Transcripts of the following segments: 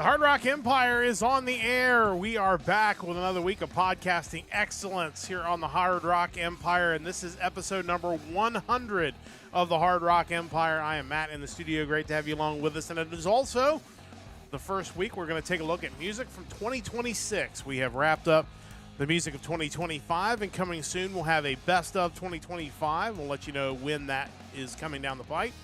Hard Rock Empire is on the air. We are back with another week of podcasting excellence here on the Hard Rock Empire, and this is episode number 100 of the Hard Rock Empire. I am Matt in the studio. Great to have you along with us, and it is also the first week we're going to take a look at music from 2026. We have wrapped up the music of 2025, and coming soon we'll have a best of 2025. We'll let you know when that is coming down the pipe.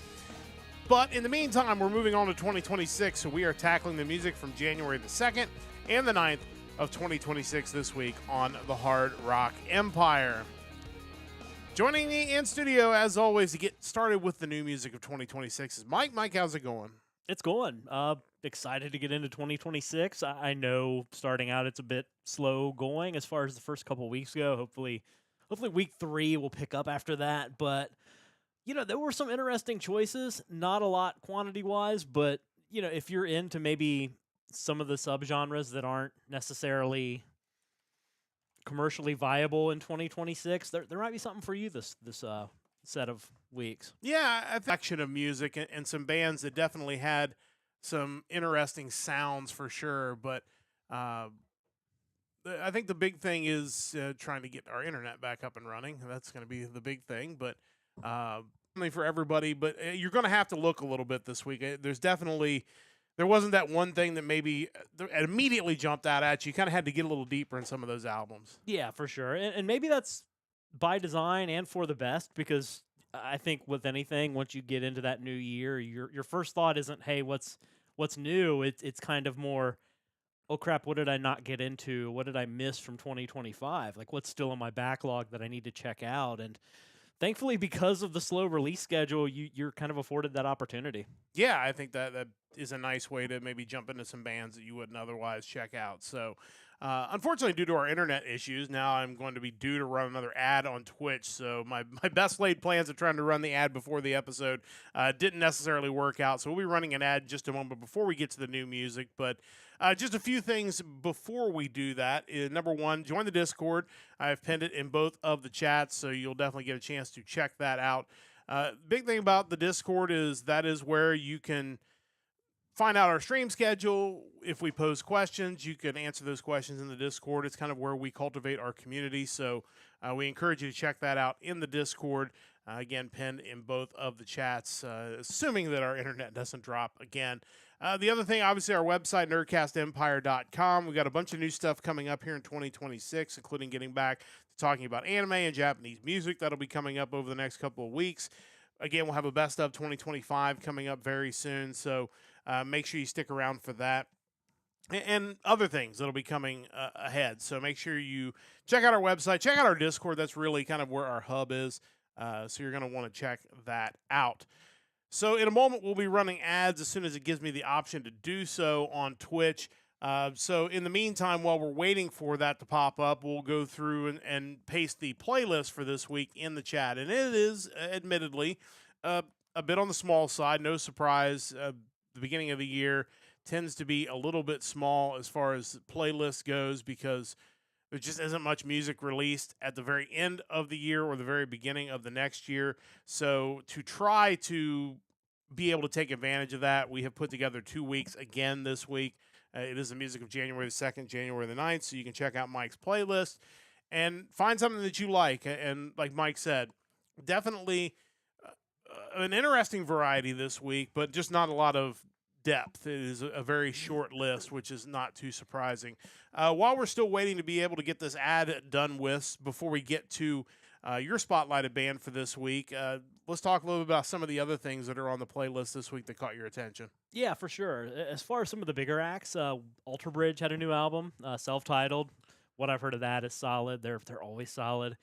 But in the meantime, we're moving on to 2026, so we are tackling the music from January the 2nd and the 9th of 2026 this week on the Hard Rock Empire. Joining me in studio, as always, to get started with the new music of 2026 is Mike. Mike, how's it going? It's going. Excited to get into 2026. I know starting out it's a bit slow going as far as the first couple weeks go. Hopefully week 3 will pick up after that, but you know, there were some interesting choices, not a lot quantity-wise, but, you know, if you're into maybe some of the subgenres that aren't necessarily commercially viable in 2026, there might be something for you this set of weeks. Yeah, a section of music and some bands that definitely had some interesting sounds for sure, but I think the big thing is trying to get our internet back up and running. That's going to be the big thing, but for everybody, but you're going to have to look a little bit this week. There wasn't that one thing that maybe immediately jumped out at you. You kind of had to get a little deeper in some of those albums. Yeah, for sure. And maybe that's by design and for the best, because I think with anything, once you get into that new year, your first thought isn't, hey, what's new? It's kind of more, oh crap, what did I not get into? What did I miss from 2025? Like, what's still in my backlog that I need to check out? And thankfully, because of the slow release schedule, you're kind of afforded that opportunity. Yeah, I think that is a nice way to maybe jump into some bands that you wouldn't otherwise check out. So, unfortunately, due to our internet issues, now I'm going to be due to run another ad on Twitch. So my best laid plans of trying to run the ad before the episode didn't necessarily work out. So we'll be running an ad in just a moment before we get to the new music. But just a few things before we do that. Number one, join the Discord. I've pinned it in both of the chats, so you'll definitely get a chance to check that out. Big thing about the Discord is that is where you can find out our stream schedule. If we pose questions, you can answer those questions in the Discord. It's kind of where we cultivate our community, so we encourage you to check that out in the Discord. Again, pinned in both of the chats, assuming that our internet doesn't drop again. The other thing, obviously, our website, nerdcastempire.com. We've got a bunch of new stuff coming up here in 2026, including getting back to talking about anime and Japanese music. That'll be coming up over the next couple of weeks. Again, we'll have a best of 2025 coming up very soon, so make sure you stick around for that. And other things that'll be coming ahead. So make sure you check out our website, check out our Discord. That's really kind of where our hub is. So you're going to want to check that out. So in a moment, we'll be running ads as soon as it gives me the option to do so on Twitch. So in the meantime, while we're waiting for that to pop up, we'll go through and paste the playlist for this week in the chat. And it is, admittedly, a bit on the small side. No surprise. The beginning of the year tends to be a little bit small as far as playlist goes because there just isn't much music released at the very end of the year or the very beginning of the next year. So to try to be able to take advantage of that, we have put together 2 weeks again this week. It is the music of January the 2nd, January the 9th, so you can check out Mike's playlist and find something that you like. And like Mike said, definitely an interesting variety this week, but just not a lot of depth. It is a very short list, which is not too surprising. While we're still waiting to be able to get this ad done with before we get to your spotlighted band for this week, let's talk a little bit about some of the other things that are on the playlist this week that caught your attention. Yeah, for sure. As far as some of the bigger acts, Alter Bridge had a new album, self-titled. What I've heard of that is solid. They're always solid.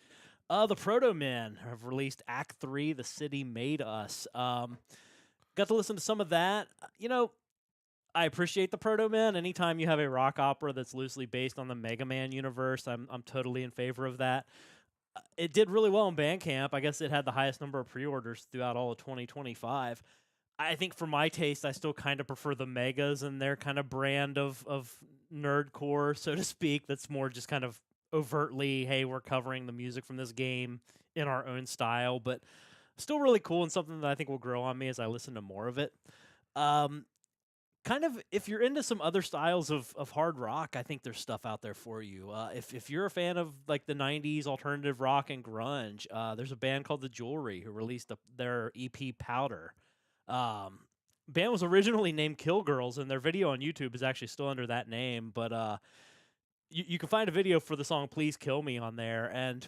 The Proto Men have released Act 3, The City Made Us. Got to listen to some of that. You know, I appreciate the Proto Men. Anytime you have a rock opera that's loosely based on the Mega Man universe, I'm totally in favor of that. It did really well in Bandcamp. I guess it had the highest number of pre-orders throughout all of 2025. I think for my taste, I still kind of prefer the Megas and their kind of brand of nerdcore, so to speak, that's more just kind of overtly, hey, we're covering the music from this game in our own style, but still really cool and something that I think will grow on me as I listen to more of it. kind of if you're into some other styles of hard rock, I think there's stuff out there for you. If you're a fan of like the '90s alternative rock and grunge, there's a band called The Jewelry who released their EP Powder. Um, Band was originally named Kill Girls, and their video on YouTube is actually still under that name. But you can find a video for the song "Please Kill Me" on there, and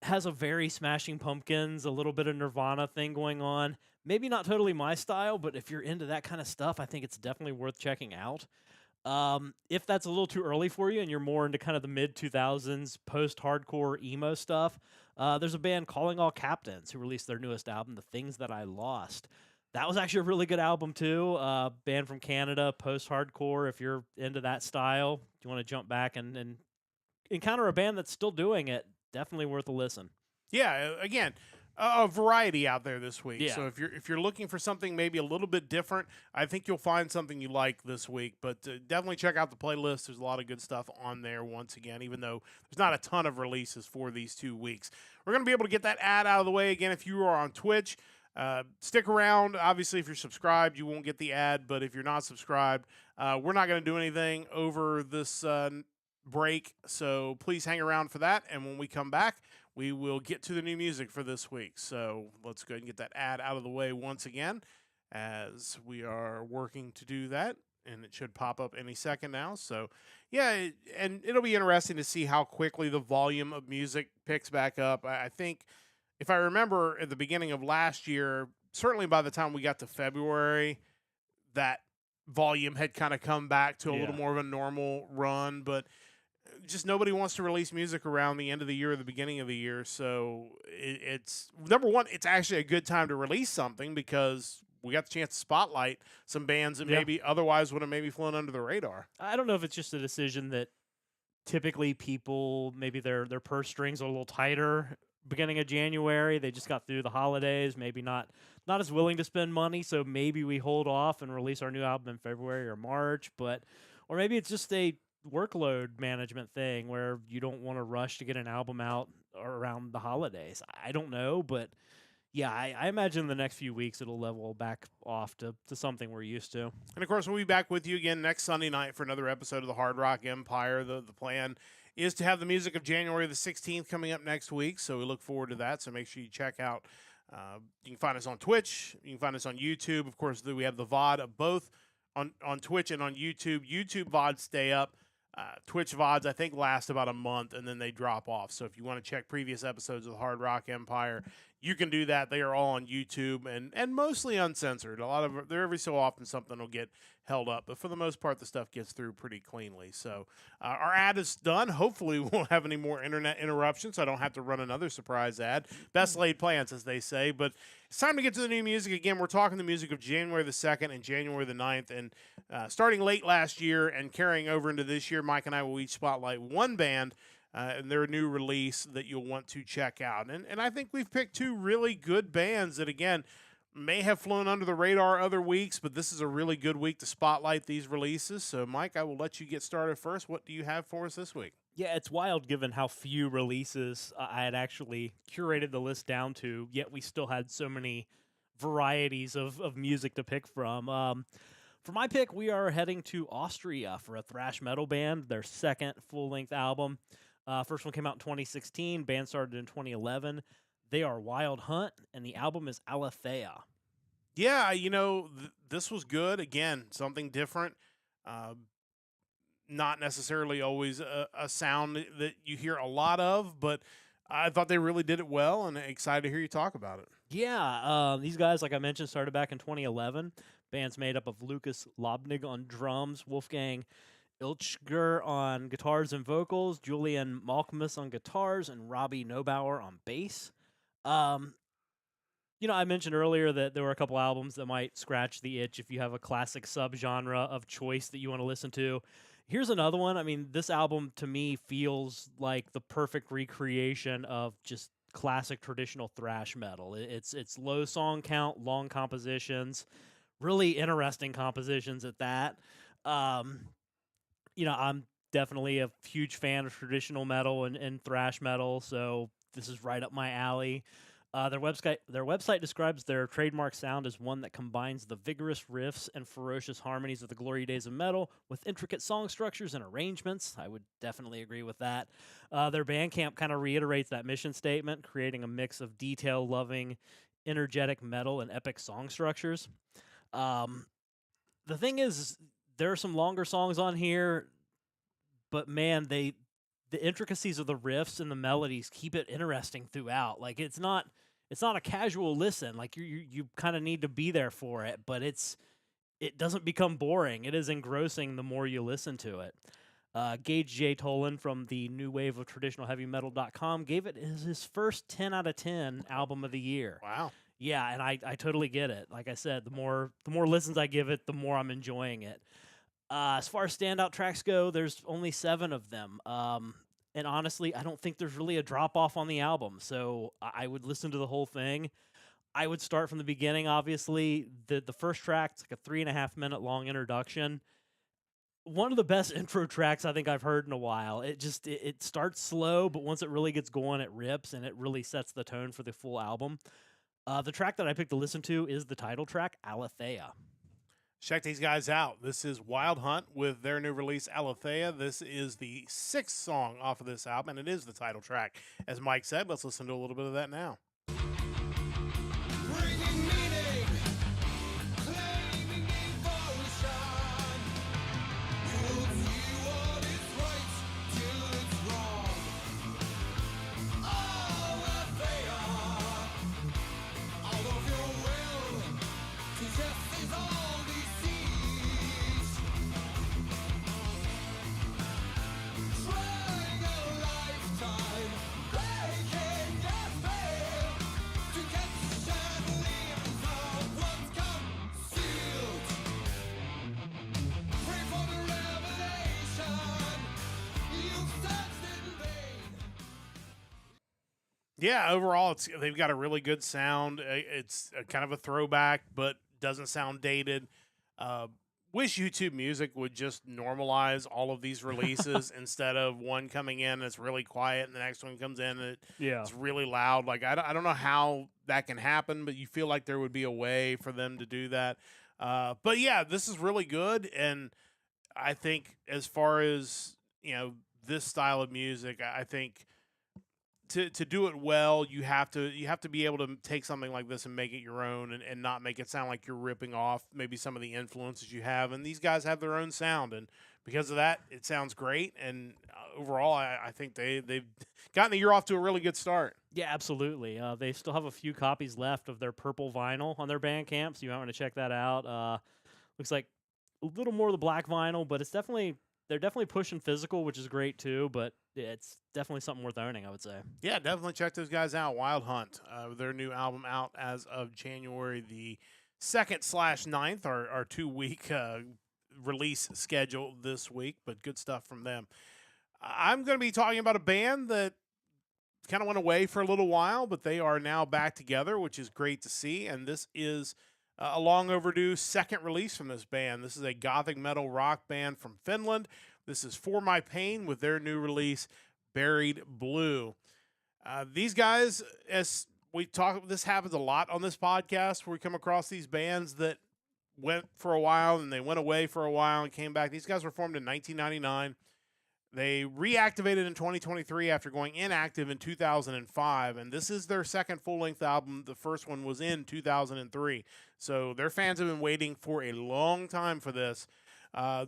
has a very Smashing Pumpkins, a little bit of Nirvana thing going on. Maybe not totally my style, but if you're into that kind of stuff, I think it's definitely worth checking out. If that's a little too early for you and you're more into kind of the mid 2000s post hardcore emo stuff, there's a band Calling All Captains who released their newest album, The Things That I Lost. That was actually a really good album too. Band from Canada, post hardcore. If you're into that style, you want to jump back and encounter a band that's still doing it, definitely worth a listen. Yeah, again, a variety out there this week. Yeah. So if you're looking for something maybe a little bit different, I think you'll find something you like this week. But definitely check out the playlist. There's a lot of good stuff on there. Once again, even though there's not a ton of releases for these 2 weeks, we're gonna be able to get that ad out of the way again. If you are on Twitch, stick around. Obviously, if you're subscribed, you won't get the ad. But if you're not subscribed, we're not going to do anything over this break. So please hang around for that. And when we come back, we will get to the new music for this week. So let's go ahead and get that ad out of the way once again as we are working to do that. And it should pop up any second now. So, yeah, and it'll be interesting to see how quickly the volume of music picks back up. I think if I remember at the beginning of last year, certainly by the time we got to February, that volume had kind of come back to a little more of a normal run. But just nobody wants to release music around the end of the year or the beginning of the year. So it's number one, it's actually a good time to release something because we got the chance to spotlight some bands that maybe otherwise would have maybe flown under the radar. I don't know if it's just a decision that typically people, maybe their purse strings are a little tighter beginning of January. They just got through the holidays, maybe not as willing to spend money, so maybe we hold off and release our new album in February or March. But or maybe it's just a workload management thing where you don't want to rush to get an album out around the holidays. I don't know, but yeah, I imagine the next few weeks it'll level back off to something we're used to. And of course, we'll be back with you again next Sunday night for another episode of the Hard Rock Empire. The plan is to have the music of January the 16th coming up next week, so we look forward to that. So make sure you check out. You can find us on Twitch. You can find us on YouTube. Of course, we have the VOD of both on Twitch and on YouTube. YouTube VODs stay up. Twitch VODs, I think, last about a month, and then they drop off. So if you want to check previous episodes of the Hard Rock Empire, you can do that. They are all on YouTube and mostly uncensored. A lot of there every so often something will get held up, but for the most part, the stuff gets through pretty cleanly. So our ad is done. Hopefully, we won't have any more internet interruptions, so I don't have to run another surprise ad. Best laid plans, as they say. But it's time to get to the new music again. We're talking the music of January the 2nd and January the 9th, and starting late last year and carrying over into this year, Mike and I will each spotlight one band and their new release that you'll want to check out. And I think we've picked 2 really good bands that, again, may have flown under the radar other weeks, but this is a really good week to spotlight these releases. So, Mike, I will let you get started first. What do you have for us this week? Yeah, it's wild given how few releases I had actually curated the list down to, yet we still had so many varieties of music to pick from. For my pick, we are heading to Austria for a thrash metal band, their second full-length album. First one came out in 2016. Band started in 2011. They are Wildhunt, and the album is Aletheia. Yeah, this was good. Again, something different. Not necessarily always a sound that you hear a lot of, but I thought they really did it well, and excited to hear you talk about it. Yeah, these guys, like I mentioned, started back in 2011. Band's made up of Lucas Lobnig on drums, Wolfgang Ilchger on guitars and vocals, Julian Malkmus on guitars, and Robbie Neubauer on bass. I mentioned earlier that there were a couple albums that might scratch the itch if you have a classic subgenre of choice that you want to listen to. Here's another one. I mean, this album to me feels like the perfect recreation of just classic traditional thrash metal. It's low song count, long compositions, really interesting compositions at that. I'm definitely a huge fan of traditional metal and thrash metal, so this is right up my alley. Their website describes their trademark sound as one that combines the vigorous riffs and ferocious harmonies of the glory days of metal with intricate song structures and arrangements. I would definitely agree with that. Their Bandcamp kind of reiterates that mission statement, creating a mix of detail-loving, energetic metal and epic song structures. Um, the thing is, there are some longer songs on here, but man, the intricacies of the riffs and the melodies keep it interesting throughout. Like it's not a casual listen. Like you kind of need to be there for it, but it doesn't become boring. It is engrossing the more you listen to it. Gage J. Tolan from the New Wave of Traditional Heavy Metal.com gave it his first 10 out of 10 album of the year. Wow. Yeah, and I totally get it. Like I said, the more listens I give it, the more I'm enjoying it. As far as standout tracks go, there's only 7 of them. And honestly, I don't think there's really a drop off on the album. So I would listen to the whole thing. I would start from the beginning, obviously. The first track's like a 3.5 minute long introduction. One of the best intro tracks I think I've heard in a while. It starts slow, but once it really gets going, it rips and it really sets the tone for the full album. The track that I picked to listen to is the title track, Aletheia. Check these guys out. This is Wildhunt with their new release, Aletheia. This is the 6th song off of this album, and it is the title track. As Mike said, let's listen to a little bit of that now. Yeah, overall, they've got a really good sound. It's a kind of a throwback, but doesn't sound dated. Wish YouTube Music would just normalize all of these releases instead of one coming in and it's really quiet and the next one comes in and it's really loud. Like, I don't know how that can happen, but you feel like there would be a way for them to do that. But yeah, this is really good. And I think as far as, this style of music, I think to do it well, you have to be able to take something like this and make it your own and not make it sound like you're ripping off maybe some of the influences you have. And these guys have their own sound, and because of that, it sounds great. And overall, I think they've gotten the year off to a really good start. Yeah, absolutely. They still have a few copies left of their purple vinyl on their Bandcamp, so you might want to check that out. Looks like a little more of the black vinyl, but they're definitely pushing physical, which is great too, but it's definitely something worth owning, I would say. Yeah, definitely check those guys out. Wildhunt, their new album out as of January the 2nd/9th, our 2-week release schedule this week, but good stuff from them. I'm going to be talking about a band that kind of went away for a little while, but they are now back together, which is great to see, and this is a long overdue second release from this band. This is a gothic metal rock band from Finland. This is For My Pain with their new release, Buried Blue. These guys, as we talk, this happens a lot on this podcast where we come across these bands that went for a while and they went away for a while and came back. These guys were formed in 1999. They reactivated in 2023 after going inactive in 2005, and this is their second full-length album. The first one was in 2003, so their fans have been waiting for a long time for this.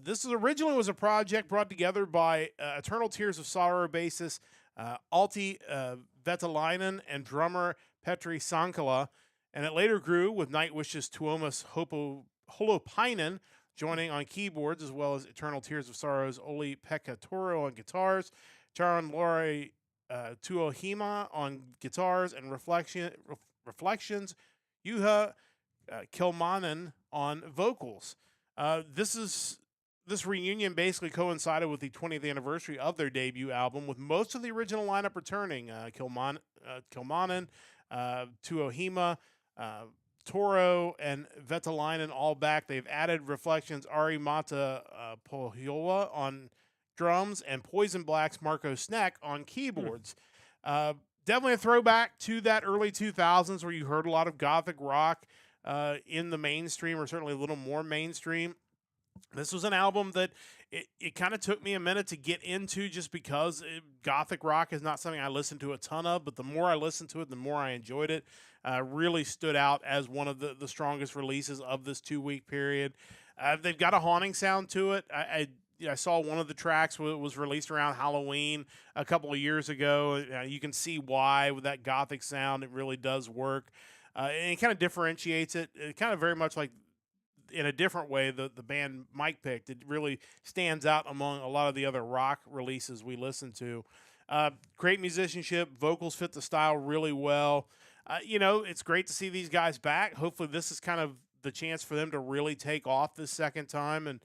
This originally was a project brought together by Eternal Tears of Sorrow bassist Alti Vetalainen and drummer Petri Sankala, and it later grew with Nightwish's Tuomas Holopainen joining on keyboards, as well as Eternal Tears of Sorrow's Olli-Pekka Toro on guitars, Charan Lori Tuohima on guitars, and Reflections Juha Kilmanen on vocals. This reunion basically coincided with the 20th anniversary of their debut album, with most of the original lineup returning. Kilmanen, Tuohima, Toro, and Vetalainen all back. They've added Reflections' Ari Mata Pohjola on drums and Poison Black's Marco Sneck on keyboards. definitely a throwback to that early 2000s where you heard a lot of gothic rock in the mainstream, or certainly a little more mainstream. This was an album that it kind of took me a minute to get into, just because gothic rock is not something I listen to a ton of, but the more I listened to it, the more I enjoyed it. Really stood out as one of the strongest releases of this 2 week period. They've got a haunting sound to it. I saw one of the tracks was released around Halloween a couple of years ago. You can see why with that gothic sound. It really does work. And it kind of differentiates it. It kind of very much like, in a different way, the band Mike picked. It really stands out among a lot of the other rock releases we listen to. Great musicianship. Vocals fit the style really well. It's great to see these guys back. Hopefully this is kind of the chance for them to really take off this second time. And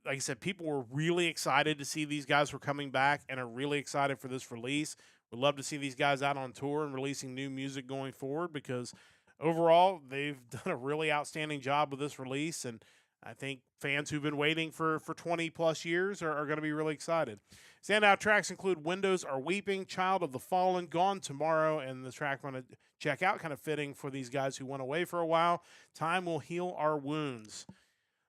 like I said, people were really excited to see these guys were coming back and are really excited for this release. We'd love to see these guys out on tour and releasing new music going forward, because overall, they've done a really outstanding job with this release, and I think fans who've been waiting for 20 plus years are going to be really excited. Standout tracks include Windows Are Weeping, Child of the Fallen, Gone Tomorrow, and the track I'm going to check out, kind of fitting for these guys who went away for a while, Time Will Heal Our Wounds.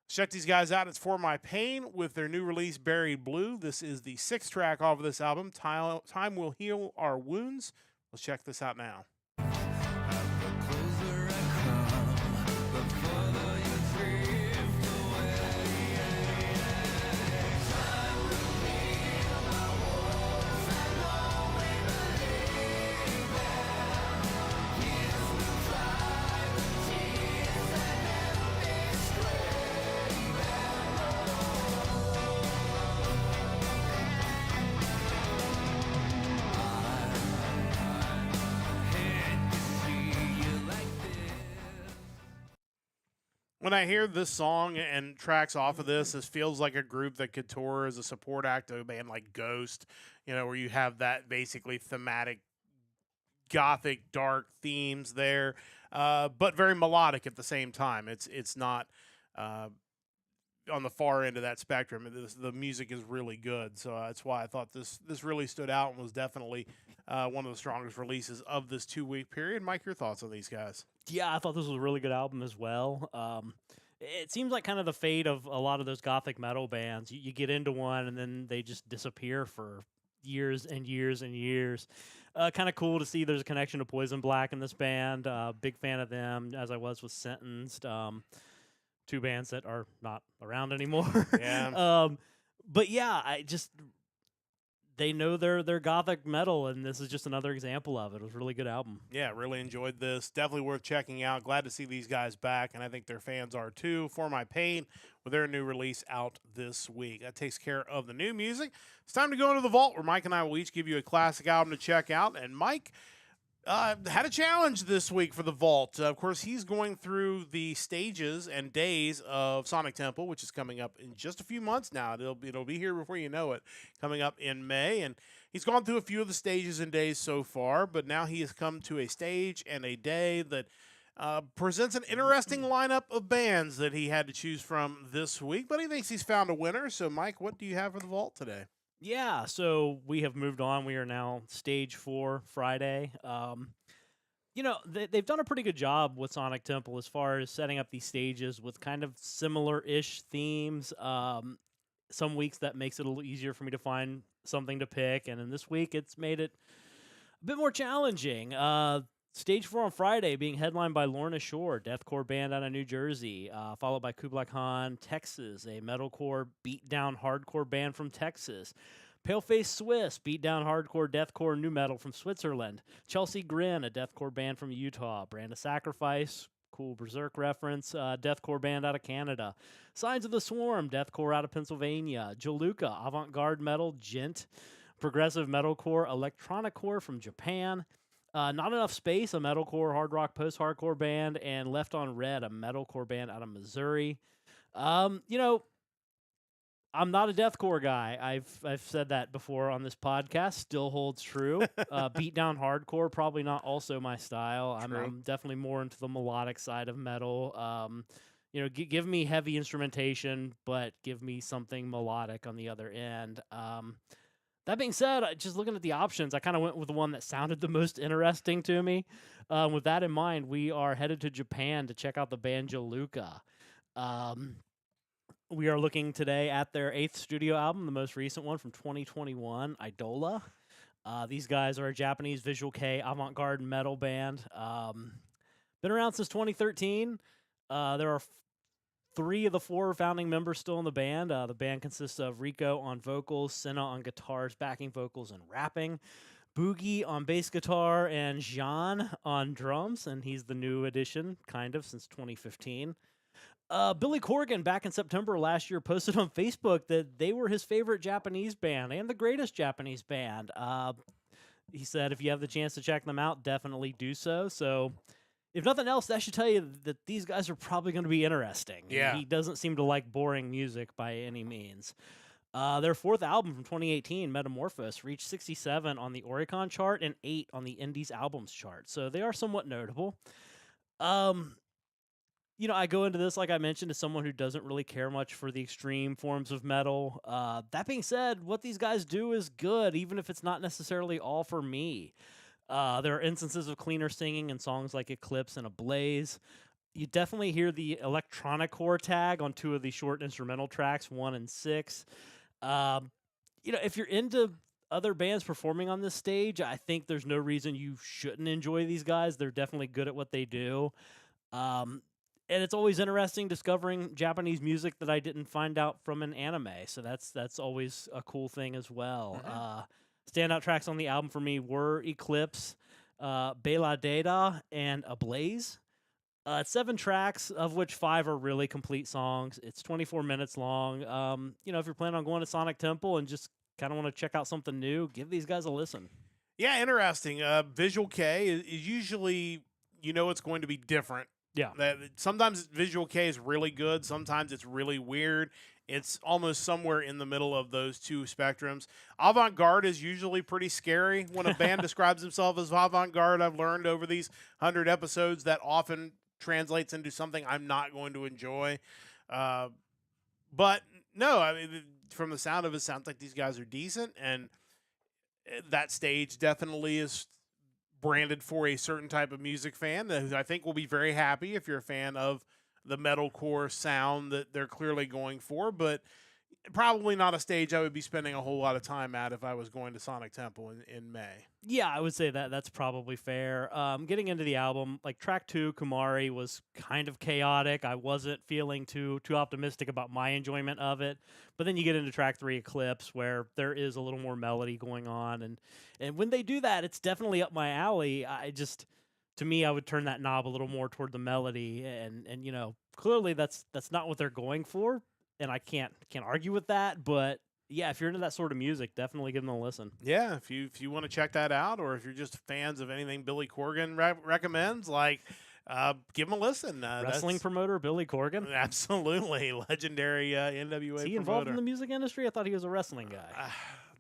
Check these guys out. It's For My Pain with their new release, Buried Blue. This is the 6th track off of this album, Time Will Heal Our Wounds. Let's check this out now. When I hear this song and tracks off of this feels like a group that could tour as a support act of a band like Ghost, where you have that basically thematic, gothic, dark themes there, but very melodic at the same time. It's not on the far end of that spectrum. The music is really good, so that's why I thought this really stood out and was definitely one of the strongest releases of this 2 week period. Mike, your thoughts on these guys? Yeah, I thought this was a really good album as well. It seems like kind of the fate of a lot of those gothic metal bands. You get into one and then they just disappear for years and years and years. Kind of cool to see there's a connection to Poison Black in this band. Big fan of them, as I was with Sentenced. Two bands that are not around anymore. Yeah. But yeah, they know their gothic metal, and this is just another example of it. It was a really good album. Yeah, really enjoyed this. Definitely worth checking out. Glad to see these guys back, and I think their fans are too. For My Pain with their new release out this week. That takes care of the new music. It's time to go into the vault, where Mike and I will each give you a classic album to check out. And Mike had a challenge this week for the vault. Of course, he's going through the stages and days of Sonic Temple, which is coming up in just a few months now. It'll be here before you know it, coming up in May. And he's gone through a few of the stages and days so far, but now he has come to a stage and a day that presents an interesting lineup of bands that he had to choose from this week. But he thinks he's found a winner. So, Mike, what do you have for the vault today? Yeah, so we have moved on. We are now stage 4 Friday. They've done a pretty good job with Sonic Temple as far as setting up these stages with kind of similar-ish themes. Some weeks that makes it a little easier for me to find something to pick, and in this week it's made it a bit more challenging. Stage 4 on Friday being headlined by Lorna Shore, deathcore band out of New Jersey, followed by Kublai Khan, Texas, a metalcore beatdown hardcore band from Texas. Paleface Swiss, beatdown hardcore deathcore new metal from Switzerland. Chelsea Grin, a deathcore band from Utah. Brand of Sacrifice, cool Berserk reference, deathcore band out of Canada. Signs of the Swarm, deathcore out of Pennsylvania. Jiluka, avant-garde metal, gent. Progressive metalcore, electronicore from Japan. Not Enough Space, a metalcore, hard rock, post-hardcore band, and Left on Red, a metalcore band out of Missouri. I'm not a deathcore guy. I've said that before on this podcast. Still holds true. Beatdown hardcore, probably not also my style. I'm definitely more into the melodic side of metal. Give me heavy instrumentation, but give me something melodic on the other end. That being said, just looking at the options, I kind of went with the one that sounded the most interesting to me. With that in mind, we are headed to Japan to check out the band Jiluka. Um, we are looking today at their 8th studio album, the most recent one from 2021, Idola. These guys are a Japanese visual kei avant-garde metal band. Been around since 2013. There are 3 of the 4 founding members still in the band. The band consists of Rico on vocals, Senna on guitars, backing vocals, and rapping, Boogie on bass guitar, and Jean on drums, and he's the new addition, kind of, since 2015. Billy Corgan, back in September last year, posted on Facebook that they were his favorite Japanese band and the greatest Japanese band. He said, if you have the chance to check them out, definitely do so. So, if nothing else, that should tell you that these guys are probably going to be interesting. Yeah. He doesn't seem to like boring music by any means. Their 4th album from 2018, Metamorphosis, reached 67 on the Oricon chart and 8 on the Indies Albums chart. So they are somewhat notable. I go into this, like I mentioned, as someone who doesn't really care much for the extreme forms of metal. That being said, what these guys do is good, even if it's not necessarily all for me. There are instances of cleaner singing in songs like Eclipse and Ablaze. You definitely hear the electronic core tag on 2 of the short instrumental tracks, 1 and 6. If you're into other bands performing on this stage, I think there's no reason you shouldn't enjoy these guys. They're definitely good at what they do. And it's always interesting discovering Japanese music that I didn't find out from an anime. So that's always a cool thing as well. Mm-hmm. Standout tracks on the album for me were Eclipse, Bela Data, and Ablaze. It's 7 tracks, of which 5 are really complete songs. It's 24 minutes long. If you're planning on going to Sonic Temple and just kind of want to check out something new, give these guys a listen. Yeah, interesting. Visual kei is usually, it's going to be different. Yeah. Sometimes visual kei is really good. Sometimes it's really weird. It's almost somewhere in the middle of those 2 spectrums. Avant-garde is usually pretty scary. When a band describes themselves as avant-garde, I've learned over these 100 episodes that often translates into something I'm not going to enjoy. But no, I mean, from the sound of it, sounds like these guys are decent, and that stage definitely is branded for a certain type of music fan that I think will be very happy if you're a fan of the metalcore sound that they're clearly going for, but probably not a stage I would be spending a whole lot of time at if I was going to Sonic Temple in May. Yeah, I would say that's probably fair. Getting into the album, like track 2, Kumari, was kind of chaotic. I wasn't feeling too optimistic about my enjoyment of it. But then you get into track 3, Eclipse, where there is a little more melody going on, and when they do that, it's definitely up my alley. To me, I would turn that knob a little more toward the melody, and clearly that's not what they're going for, and I can't argue with that. But yeah, if you're into that sort of music, definitely give them a listen. Yeah, if you want to check that out, or if you're just fans of anything Billy Corgan recommends, give him a listen. Wrestling promoter Billy Corgan, absolutely legendary NWA. Is he promoter. Involved in the music industry? I thought he was a wrestling guy.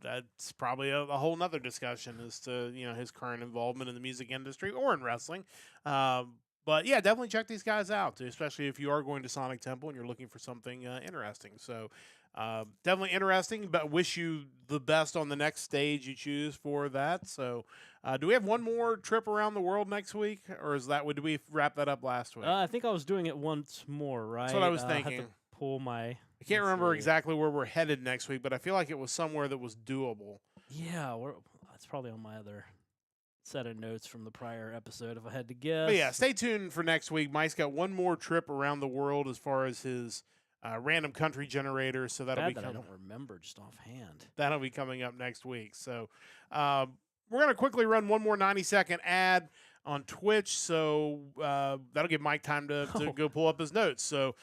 That's probably a whole nother discussion as to his current involvement in the music industry or in wrestling. But yeah, definitely check these guys out, especially if you are going to Sonic Temple and you're looking for something interesting. So definitely interesting, but wish you the best on the next stage you choose for that. So do we have one more trip around the world next week, or did we wrap that up last week? I think I was doing it once more, right? That's what I was thinking. I have to pull my... I can't remember exactly where we're headed next week, but I feel like it was somewhere that was doable. Yeah, that's probably on my other set of notes from the prior episode, if I had to guess. But yeah, stay tuned for next week. Mike's got one more trip around the world as far as his random country generator, so that'll be. I don't remember just offhand. That'll be coming up next week. So we're gonna quickly run one more 90-second ad on Twitch, so that'll give Mike time to go pull up his notes. So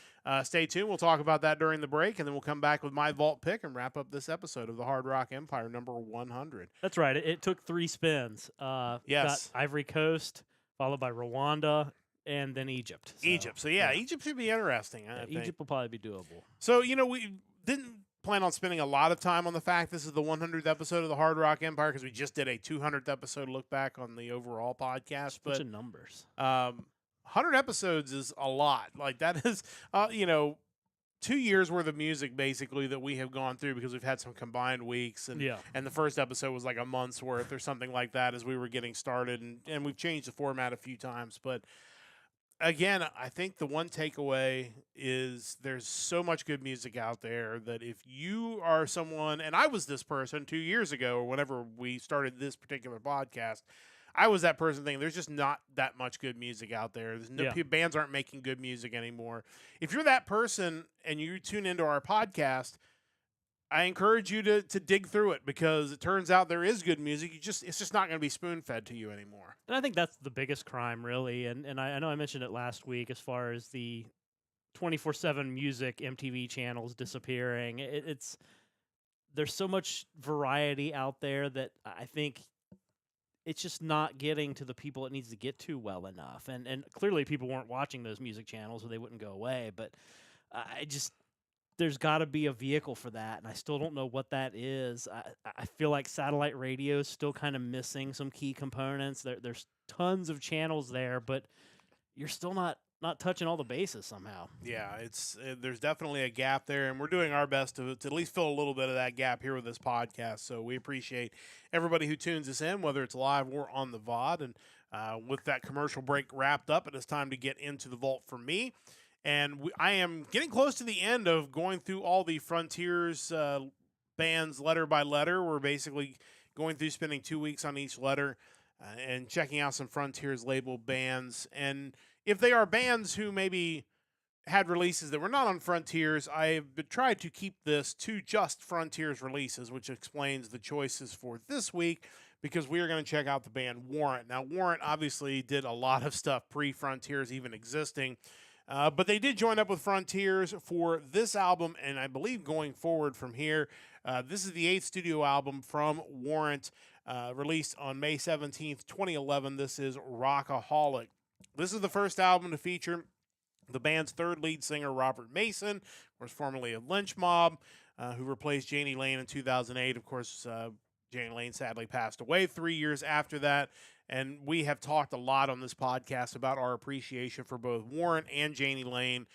stay tuned. We'll talk about that during the break, and then we'll come back with my vault pick and wrap up this episode of the Hard Rock Empire number 100. That's right. It took 3 spins. Yes. Got Ivory Coast, followed by Rwanda, and then Egypt. So yeah, Egypt should be interesting. I think. Egypt will probably be doable. So, we didn't plan on spending a lot of time on the fact this is the 100th episode of the Hard Rock Empire because we just did a 200th episode look back on the overall podcast. Bunch of numbers. 100 episodes is a lot. Like that is, 2 years worth of music basically that we have gone through because we've had some combined weeks, Yeah. and the first episode was like a month's worth or something like that as we were getting started, and we've changed the format a few times. But again, I think the one takeaway is there's so much good music out there that if you are someone, and I was this person 2 years ago or whenever we started this particular podcast, I was that person thinking there's just not that much good music out there. There's no Yeah. bands aren't making good music anymore. If you're that person and you tune into our podcast, I encourage you to dig through it because it turns out there is good music. It's just not going to be spoon fed to you anymore. And I think that's the biggest crime, really. And I know I mentioned it last week as far as the 24/7 music MTV channels disappearing. It's there's so much variety out there that I think it's just not getting to the people it needs to get to well enough. And clearly people weren't watching those music channels or they wouldn't go away. But I just there's got to be a vehicle for that, and I still don't know what that is. I feel like satellite radio is still kind of missing some key components. There's tons of channels there, but you're still not touching all the bases somehow. Yeah, it's there's definitely a gap there, and we're doing our best to at least fill a little bit of that gap here with this podcast. So we appreciate everybody who tunes us in, whether it's live or on the VOD. And with that commercial break wrapped up, it is time to get into the vault for me. And I am getting close to the end of going through all the Frontiers bands letter by letter. We're basically going through spending 2 weeks on each letter and checking out some Frontiers labeled bands. And if they are bands who maybe had releases that were not on Frontiers, I've tried to keep this to just Frontiers releases, which explains the choices for this week, because we are going to check out the band Warrant. Now, Warrant obviously did a lot of stuff pre-Frontiers even existing, but they did join up with Frontiers for this album, and I believe going forward from here. This is the 8th studio album from Warrant, released on May 17th, 2011. This is Rockaholic. This is the first album to feature the band's third lead singer, Robert Mason, was formerly of Lynch Mob, who replaced Janie Lane in 2008. Of course, Janie Lane sadly passed away 3 years after that. And we have talked a lot on this podcast about our appreciation for both Warrant and Janie Lane,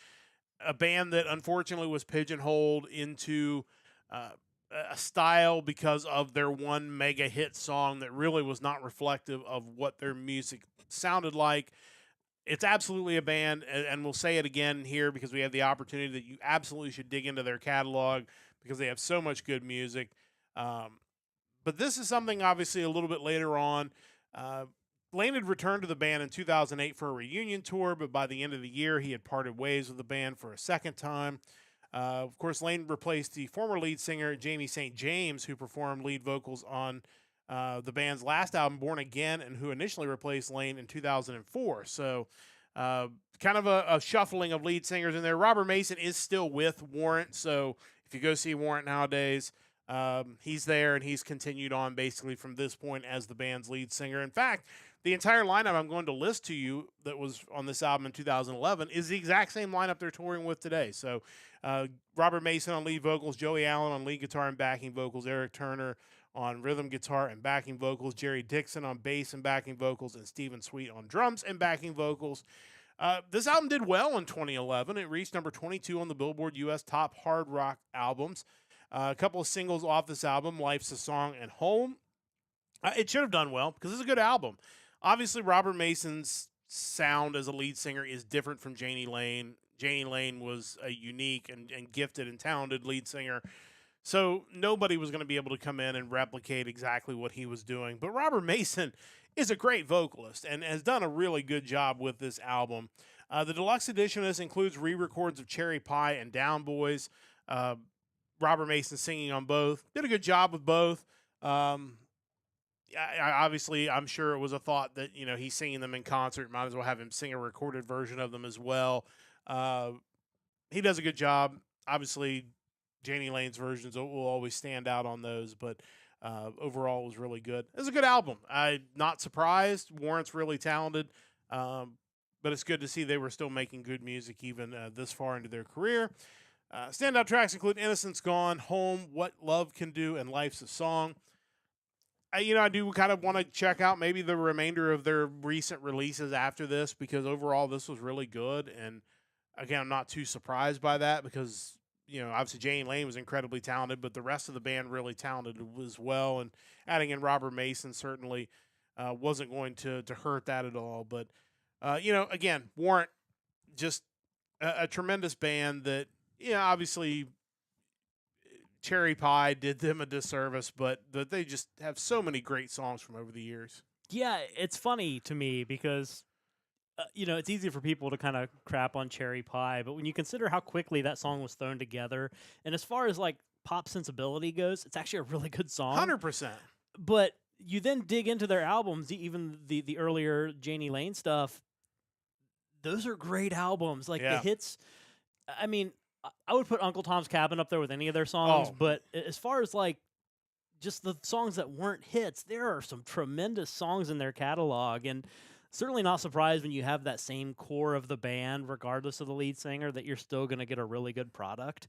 a band that unfortunately was pigeonholed into a style because of their one mega hit song that really was not reflective of what their music sounded like. It's absolutely a band, and we'll say it again here because we have the opportunity that you absolutely should dig into their catalog because they have so much good music. But this is something obviously a little bit later on. Lane had returned to the band in 2008 for a reunion tour, but by the end of the year, he had parted ways with the band for a second time. Of course, Lane replaced the former lead singer, Jamie St. James, who performed lead vocals on the band's last album, Born Again, and who initially replaced Lane in 2004. So kind of a shuffling of lead singers in there. Robert Mason is still with Warrant, so if you go see Warrant nowadays, he's there, and he's continued on basically from this point as the band's lead singer. In fact, the entire lineup I'm going to list to you that was on this album in 2011 is the exact same lineup they're touring with today. So Robert Mason on lead vocals, Joey Allen on lead guitar and backing vocals, Eric Turner on rhythm guitar and backing vocals, Jerry Dixon on bass and backing vocals, and Stephen Sweet on drums and backing vocals. This album did well in 2011. It reached number 22 on the Billboard U.S. Top Hard Rock Albums. A couple of singles off this album, Life's a Song and Home. It should have done well because it's a good album. Obviously, Robert Mason's sound as a lead singer is different from Janie Lane. Janie Lane was a unique and gifted and talented lead singer. So nobody was going to be able to come in and replicate exactly what he was doing. But Robert Mason is a great vocalist and has done a really good job with this album. The deluxe edition of this includes re-records of Cherry Pie and Down Boys. Robert Mason singing on both. Did a good job with both. Obviously, I'm sure it was a thought that, he's singing them in concert. Might as well have him sing a recorded version of them as well. He does a good job. Obviously, Janie Lane's versions will always stand out on those, but overall it was really good. It was a good album. I'm not surprised. Warrant's really talented, but it's good to see they were still making good music even this far into their career. Standout tracks include Innocence Gone, Home, What Love Can Do, and Life's a Song. I do kind of want to check out maybe the remainder of their recent releases after this because overall this was really good. And again, I'm not too surprised by that because obviously Janie Lane was incredibly talented, but the rest of the band really talented as well. And adding in Robert Mason certainly wasn't going to hurt that at all. But, again, Warrant, just a tremendous band that, obviously Cherry Pie did them a disservice, but they just have so many great songs from over the years. Yeah, it's funny to me because, it's easy for people to kind of crap on Cherry Pie, but when you consider how quickly that song was thrown together, and as far as like pop sensibility goes, it's actually a really good song. 100%. But you then dig into their albums, even the earlier Janie Lane stuff. Those are great albums. Like the hits. I mean, I would put Uncle Tom's Cabin up there with any of their songs, but as far as like just the songs that weren't hits, there are some tremendous songs in their catalog, and certainly not surprised when you have that same core of the band, regardless of the lead singer, that you're still going to get a really good product.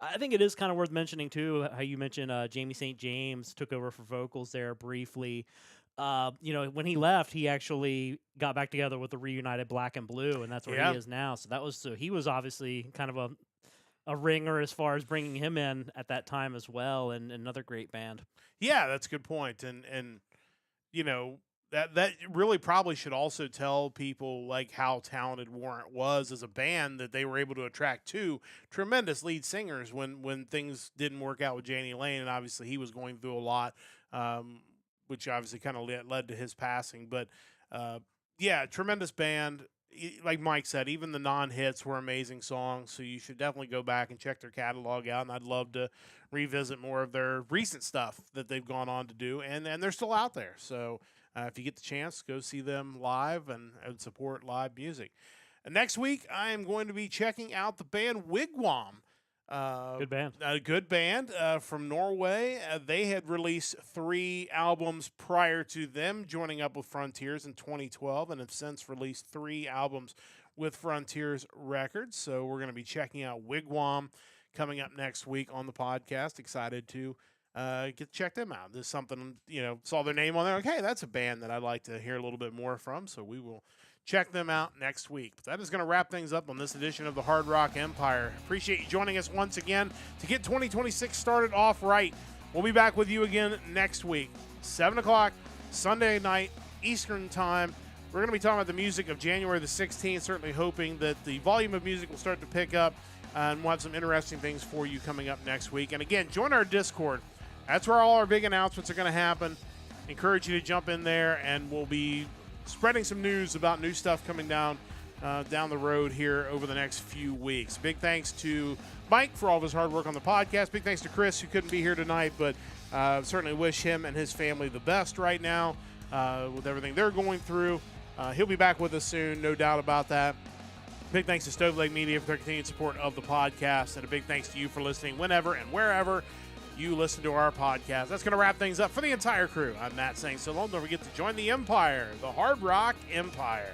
I think it is kind of worth mentioning, too, how you mentioned Jamie St. James took over for vocals there briefly. When he left, he actually got back together with the reunited Black and Blue, and that's where he is now. So he was obviously kind of a ringer as far as bringing him in at that time as well, and another great band. Yeah, that's a good point. And that really probably should also tell people like how talented Warrant was as a band, that they were able to attract two tremendous lead singers when things didn't work out with Janie Lane, and obviously he was going through a lot, which obviously kind of led to his passing. But tremendous band. Like Mike said, even the non-hits were amazing songs, so you should definitely go back and check their catalog out, and I'd love to revisit more of their recent stuff that they've gone on to do, and they're still out there. So if you get the chance, go see them live and support live music. Next week, I am going to be checking out the band Wigwam. Good band. A good band from Norway. They had released 3 albums prior to them joining up with Frontiers in 2012, and have since released 3 albums with Frontiers Records. So we're going to be checking out Wigwam coming up next week on the podcast. Excited to check them out. There's something, saw their name on there. Like, hey, that's a band that I'd like to hear a little bit more from. So we will check them out next week. But that is going to wrap things up on this edition of the Hard Rock Empire. Appreciate you joining us once again to get 2026 started off right. We'll be back with you again next week, 7 o'clock, Sunday night, Eastern Time. We're going to be talking about the music of January the 16th, certainly hoping that the volume of music will start to pick up, and we'll have some interesting things for you coming up next week. And again, join our Discord. That's where all our big announcements are going to happen. Encourage you to jump in there, and we'll be spreading some news about new stuff coming down the road here over the next few weeks. Big thanks to Mike for all of his hard work on the podcast. Big thanks to Chris, who couldn't be here tonight, but certainly wish him and his family the best right now with everything they're going through. He'll be back with us soon, no doubt about that. Big thanks to Stoveleg Media for their continued support of the podcast, and a big thanks to you for listening whenever and wherever you listen to our podcast. That's going to wrap things up for the entire crew. I'm Matt saying so long. Don't forget to join the Empire, the Hard Rock Empire.